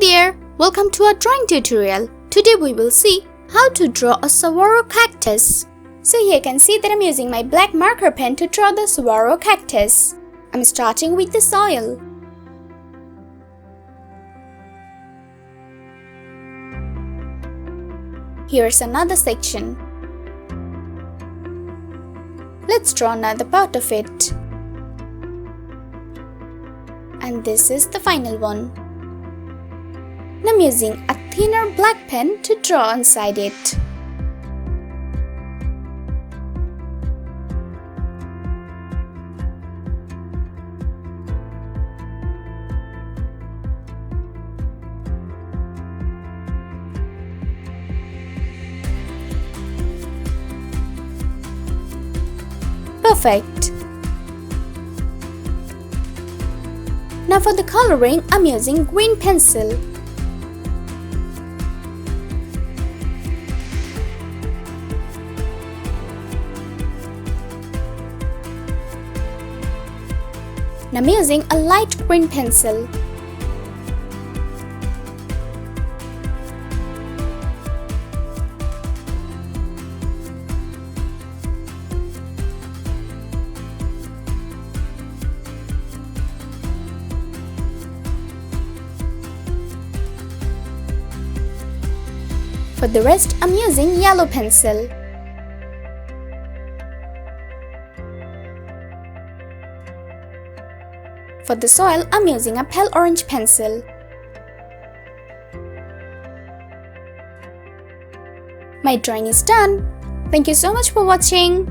there! Welcome to our drawing tutorial. Today we will see how to draw a saguaro cactus. So here you can see that I'm using my black marker pen to draw the saguaro cactus. I'm starting with the soil. Here's another section. Let's draw another part of it. And this is the final one. Now I'm using a thinner black pen to draw inside it. Perfect. Now for the coloring, I'm using green pencil. Now I'm using a light green pencil. For the rest, I'm using yellow pencil. For the soil, I'm using a pale orange pencil. My drawing is done. Thank you so much for watching.